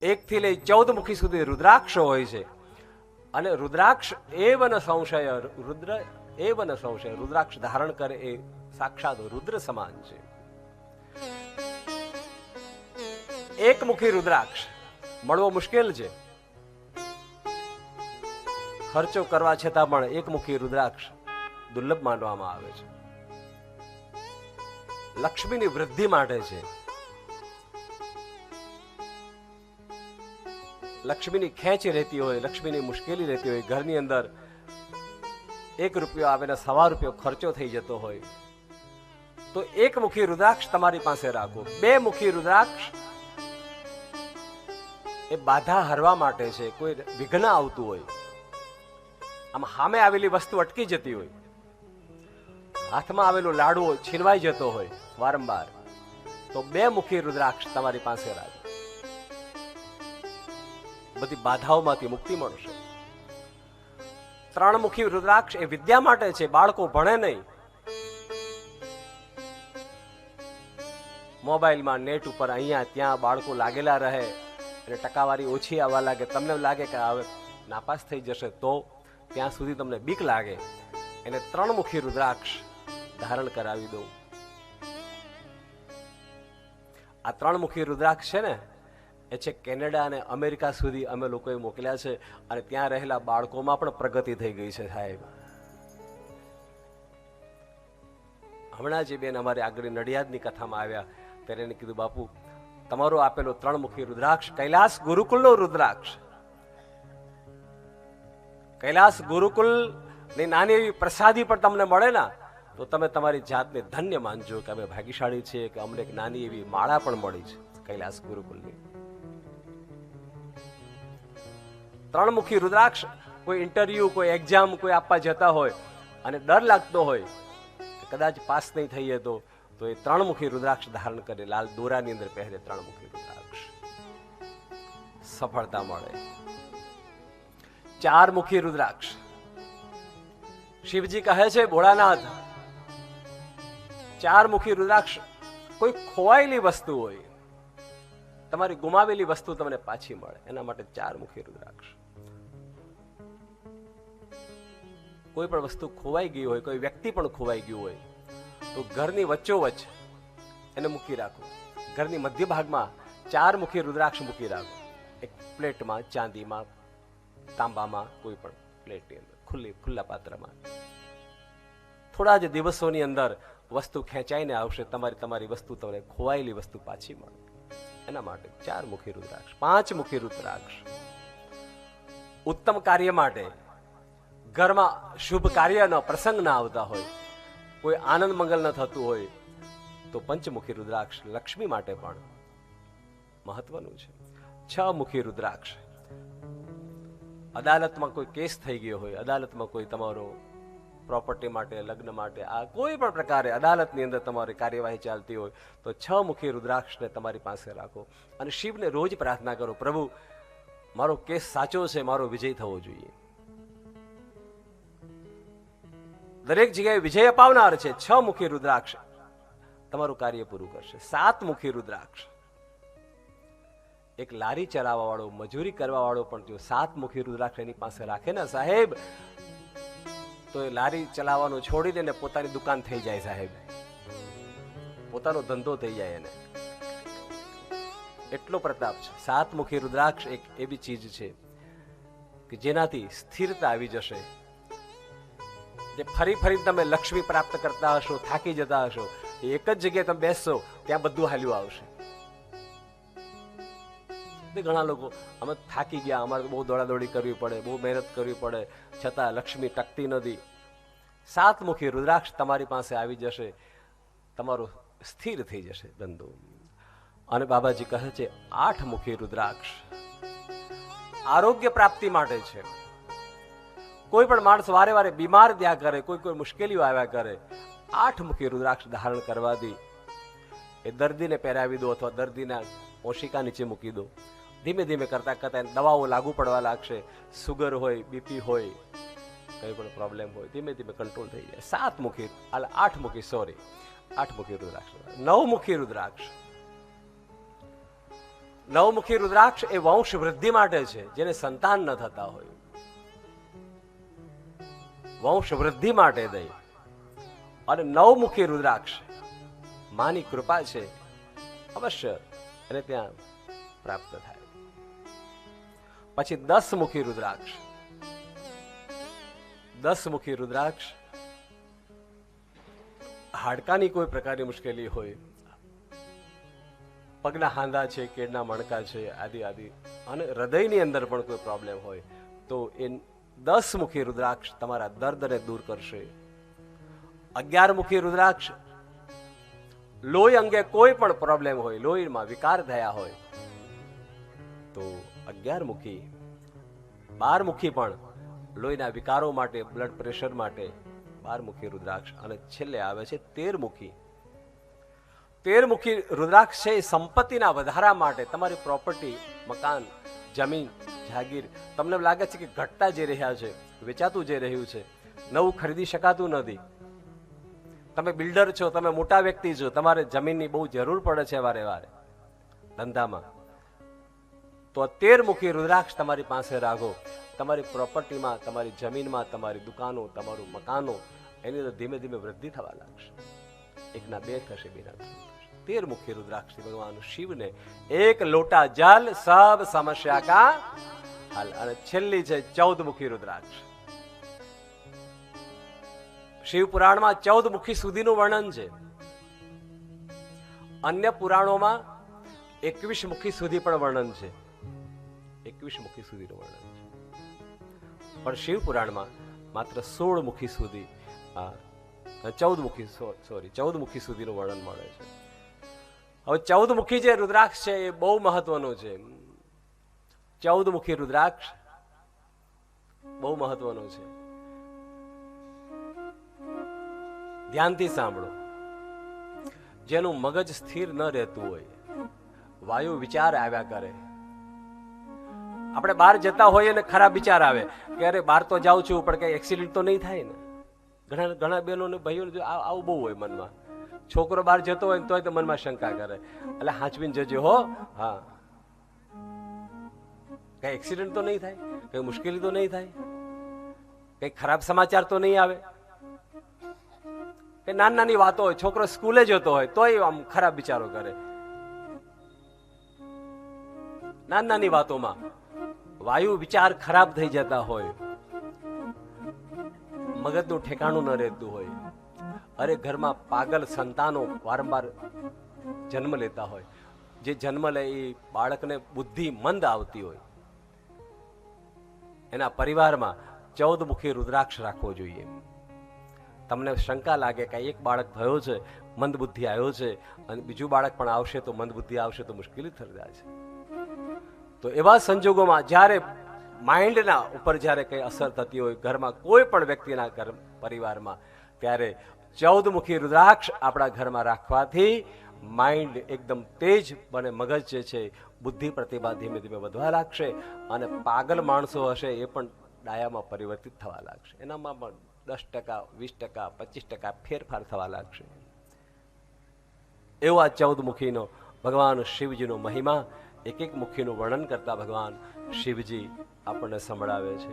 1 થી લઈ 14 મુખી સુધી રુદ્રાક્ષ હોય છે. અને રુદ્રાક્ષ એવ ન સંશય, રુદ્ર એવ ન સંશય, રુદ્રાક્ષ ધારણ કરે એ સાક્ષાત રુદ્ર સમાન છે. એકમુખી રુદ્રાક્ષ મળવો મુશ્કેલ છે. ખર્ચો કરવા છતાં પણ એકમુખી રુદ્રાક્ષ દુર્લભ માનવામાં આવે છે. લક્ષ્મીની વૃદ્ધિ માટે છે. લક્ષ્મીની ખેંચ રહેતી હોય, લક્ષ્મીની મુશ્કેલી રહેતી હોય, ઘરની અંદર 1 રૂપિયો આવે ને 1.25 રૂપિયો ખર્ચો થઈ જતો હોય, તો એકમુખી રુદ્રાક્ષ તમારી પાસે રાખો. 2 મુખી રુદ્રાક્ષ એ બાધા હરવા માટે છે. કોઈ વિઘ્ન આવતું હોય, આમ સામે આવેલી વસ્તુ અટકી જતી હોય, હાથમાં આવેલો લાડવો છીનવાઈ જતો હોય વારંવાર, તો 2 મુખી રુદ્રાક્ષ તમારી પાસે રાખો. બધી બાધાઓમાંથી મુક્તિ મળશે. 3 મુખી રુદ્રાક્ષ એ વિદ્યા માટે છે. બાળકો ભણે નહીં, મોબાઈલમાં નેટ ઉપર અહીંયા ત્યાં બાળકો લાગેલા રહે અને ટકાવારી ઓછી આવવા લાગે, તમને લાગે કે હવે નાપાસ થઈ જશે, તો ત્યાં સુધી તમને બીક લાગે, એને 3 મુખી રુદ્રાક્ષ ધારણ કરાવી દો. આ 3 મુખી રુદ્રાક્ષ છે ને, એ છે કેનેડા અને અમેરિકા સુધી અમે લોકોએ મોકલ્યા છે, અને ત્યાં રહેલા બાળકોમાં પણ પ્રગતિ થઈ ગઈ છે સાહેબ. હમણાં જે બેન અમારી આગળ નડિયાદની કથામાં આવ્યા ત્યારે એને કીધું, બાપુ તમારો આપેલો 3 મુખી રુદ્રાક્ષ કૈલાસ ગુરુકુલનો રુદ્રાક્ષ, કૈલાસ ગુરુકુલ ની નાની એવી પ્રસાદી પણ તમને મળે ને, તો તમે તમારી જાતને ધન્ય માનજો કે અમે ભાગ્યશાળી છીએ કે અમને એક નાની એવી માળા પણ મળી છે કૈલાસ ગુરુકુલની. 3 મુખી રુદ્રાક્ષ કોઈ ઇન્ટરવ્યુ, કોઈ એક્ઝામ કોઈ આપવા જતા હોય અને ડર લાગતો હોય કદાચ પાસ નહીં થઈએ તો એ 3 મુખી રુદ્રાક્ષ ધારણ કરે, લાલ દોરાની અંદર પહેરે 3 મુખી રુદ્રાક્ષ, સફળતા મળે. 4 મુખી રુદ્રાક્ષ શિવજી કહે છે, ભોળાનાથ 4 મુખી રુદ્રાક્ષ કોઈ ખોવાયેલી વસ્તુ હોય, તમારી ગુમાવેલી વસ્તુ તમને પાછી મળે, એના માટે 4 મુખી રુદ્રાક્ષ. કોઈ પણ વસ્તુ ખોવાઈ ગઈ હોય, કોઈ વ્યક્તિ પણ ખોવાઈ ગયું હોય, તો ઘરની વચ્ચોવચ્ચ એને મૂકી રાખો. ઘરની મધ્ય ભાગમાં 4 મુખી રુદ્રાક્ષ મૂકી રાખો. એક પ્લેટમાં, ચાંદીમાં, તાંબામાં, કોઈ પણ પ્લેટની અંદર, ખુલ્લા પાત્રમાં. થોડા જ દિવસોની અંદર વસ્તુ ખેંચાઈને આવશે, તમારી વસ્તુ તમને ખોવાયેલી વસ્તુ પાછી મળે. એના માટે 4 મુખી રુદ્રાક્ષ. 5 મુખી રુદ્રાક્ષ ઉત્તમ કાર્ય માટે, ઘરમાં શુભ કાર્યનો પ્રસંગ ના આવતા હોય, કોઈ આનંદ મંગલ ન થતું હોય, તો 5 મુખી રુદ્રાક્ષ લક્ષ્મી માટે પણ મહત્વનું છે. 6 મુખી રુદ્રાક્ષ અદાલતમાં કોઈ કેસ થઈ ગયો હોય, અદાલતમાં કોઈ તમારો પ્રોપર્ટી માટે, લગ્ન માટે, આ કોઈ પણ પ્રકારે અદાલતની અંદર તમારી કાર્યવાહી ચાલતી હોય, તો 6 મુખી રુદ્રાક્ષને તમારી પાસે રાખો અને શિવને રોજ પ્રાર્થના કરો, પ્રભુ મારો કેસ સાચો છે, મારો વિજય થવો જોઈએ. દરેક જગ્યાએ વિજય અપાવનાર છે. 6 મુખી રુદ્રાક્ષ તમારું કાર્ય પૂરું કરશે. 7 મુખી રુદ્રાક્ષ એક લારી ચલાવવા વાળો, મજૂરી કરવા વાળો પણ જો 7 મુખી રુદ્રાક્ષ એની પાસે રાખે ને સાહેબ, તો એ લારી ચલાવવાનું છોડી દે ને પોતાની દુકાન થઈ જાય સાહેબ, પોતાનો ધંધો થઈ જાય એને, એટલો પ્રતાપ છે. 7 મુખી રુદ્રાક્ષ એક એવી ચીજ છે કે જેનાથી સ્થિરતા આવી જશે. જે ફરી તમે લક્ષ્મી પ્રાપ્ત કરતા હશો, થાકી જતા હશો, એક જ જગ્યાએ તમે બેસશો ત્યાં બધું હાલ્યું આવશે. ઘણા લોકો અમે થાકી ગયા, અમારે બહુ દોડાદોડી કરવી પડે, બહુ મહેનત કરવી પડે, છતાં લક્ષ્મી ટકતી નથી. 7 મુખી રુદ્રાક્ષ તમારી પાસે આવી જશે, તમારું સ્થિર થઈ જશે ધંધો. અને બાબાજી કહે છે 8 મુખી રુદ્રાક્ષ આરોગ્ય પ્રાપ્તિ માટે છે. કોઈ પણ માણસ વારે વારે બીમાર થયા કરે, કોઈ મુશ્કેલીઓ આવ્યા કરે, 8 મુખી રુદ્રાક્ષ ધારણ કરવાથી એ દર્દીને પહેરાવી દો અથવા દર્દીના ઓશિકા નીચે મૂકી દો. ધીમે ધીમે કરતા દવાઓ લાગુ પડવા લાગશે. સુગર હોય, બીપી હોય, કઈ પણ પ્રોબ્લેમ હોય, ધીમે ધીમે કંટ્રોલ થઈ જાય. 7 મુખી, 8 મુખી, સોરી 8 મુખી રુદ્રાક્ષ. 9 મુખી રુદ્રાક્ષ નવમુખી રુદ્રાક્ષ એ વંશ વૃદ્ધિ માટે છે, જેને સંતાન ન થતા હોય, વંશ વૃદ્ધિ માટે દઈ. અને નવમુખી રુદ્રાક્ષ માની કૃપા છે, અવશ્ય એને ત્યાં પ્રાપ્ત થાય. પછી 10 મુખી રુદ્રાક્ષ. 10 મુખી રુદ્રાક્ષ હાડકાની કોઈ પ્રકારની મુશ્કેલી હોય, પગના હાંધા છે, કેડના મણકા છે, આદિ આદિ, અને હૃદયની અંદર પણ કોઈ પ્રોબ્લેમ હોય તો એ 10 મુખી રુદ્રાક્ષ તમારા દર્દને દૂર કરશે. 11 મુખી રુદ્રાક્ષ લોહી અંગે કોઈ પણ પ્રોબ્લેમ હોય, લોહીમાં વિકાર થયા હોય તો 11 મુખી, 12 મુખી પણ લોહીના વિકારો માટે, બ્લડ પ્રેશર માટે 12 મુખી રુદ્રાક્ષ. અને છેલ્લે આવે છે 13 મુખી. 13 મુખી રુદ્રાક્ષ છે એ સંપત્તિના વધારા માટે, તમારી પ્રોપર્ટી, મકાન, જમીન, જાગીર તમને લાગે છે કે ઘટતા જઈ રહ્યા છે, વેચાતું જઈ રહ્યું છે, નવું ખરીદી શકાતું નથી, તમે બિલ્ડર છો, તમે મોટા વ્યક્તિ છો, તમારે જમીનની બહુ જરૂર પડે છે વારે વારે ધંધામાં, તો 13 મુખી રુદ્રાક્ષ તમારી પાસે રાખો. તમારી પ્રોપર્ટીમાં, તમારી જમીનમાં, તમારી દુકાનો, તમારું મકાનો, એની અંદર ધીમે ધીમે વૃદ્ધિ થવા લાગશે. 1 ના 2 થશે, 2 ના 3 થશે. 13 મુખી રુદ્રાક્ષથી ભગવાન શિવને 1 લોટા જલ સબ સમસ્યા કા હલ. અને છેલ્લી છે 14 મુખી રુદ્રાક્ષ. શિવ પુરાણમાં 14 મુખી સુધીનું વર્ણન છે. અન્ય પુરાણોમાં 21 મુખી સુધી પણ વર્ણન છે, 21 મુખી સુધીનું વર્ણન છે. પણ શિવ પુરાણમાં માત્ર 16 મુખી સુધી, 14 મુખી સુધીનું વર્ણન મળે છે. હવે 14 મુખી જે રુદ્રાક્ષ છે એ બહુ મહત્વનું છે. 14 મુખી રુદ્રાક્ષ બહુ મહત્વનું છે. ધ્યાનથી સાંભળો. જેનું મગજ સ્થિર ન રહેતું હોય, વાયુ વિચાર આવ્યા કરે, આપણે બહાર જતા હોઈએ ને ખરાબ વિચાર આવે કે અરે બહાર તો જાઉં છું પણ કઈ એક્સિડન્ટ તો નહીં થાય ને. ઘણા ઘણા બહેનો ને ભાઈઓ આવું બહુ હોય મનમાં. છોકરો બહાર જતો હોય તોય તો મનમાં શંકા કરે, એટલે હાંચવીને જજો હો. હા, કઈ એક્સિડન્ટ તો નહીં થાય, કઈ મુશ્કેલી તો નહીં થાય, કઈ ખરાબ સમાચાર તો નહીં આવે. કે નાની નાની વાતો હોય, છોકરો સ્કૂલે જતો હોય તોય આમ ખરાબ વિચારો કરે. નાની નાની વાતોમાં વાયુ વિચાર ખરાબ થઈ જતા હોય, મગજનું ઠેકાણું ન રહેતું હોય. અરે ઘરમાં પાગલ સંતાનો વારંવાર જન્મ લેતા હોય, જે જન્મ લે એ બાળકને બુદ્ધિ મંદ આવતી હોય, એના પરિવારમાં 14 મુખી રુદ્રાક્ષ રાખવો જોઈએ. તમને શંકા લાગે કે એક બાળક થયો છે, મંદ બુદ્ધિ આવ્યો છે, અને બીજું બાળક પણ આવશે તો મંદ બુદ્ધિ આવશે તો મુશ્કેલી થઈ જાય છે. તો એવા સંજોગોમાં જ્યારે માઇન્ડના ઉપર જ્યારે કઈ અસર થતી હોય ઘરમાં, કોઈ પણ વ્યક્તિના ઘર પરિવારમાં, ત્યારે 14 મુખી રુદ્રાક્ષ આપણા ઘરમાં રાખવાથી માઇન્ડ એકદમ તેજ બને. મગજ જે છે બુદ્ધિ પ્રતિભા ધીમે ધીમે વધવા લાગશે, અને પાગલ માણસો હશે એ પણ ડાયામાં પરિવર્તિત થવા લાગશે. એનામાં પણ 10%, 20%, 25% ફેરફાર થવા લાગશે. એવો આ 14 મુખીનો ભગવાન શિવજીનો મહિમા, એક એક મુખીનું વર્ણન કરતા ભગવાન શિવજી આપણને સંભળાવે છે.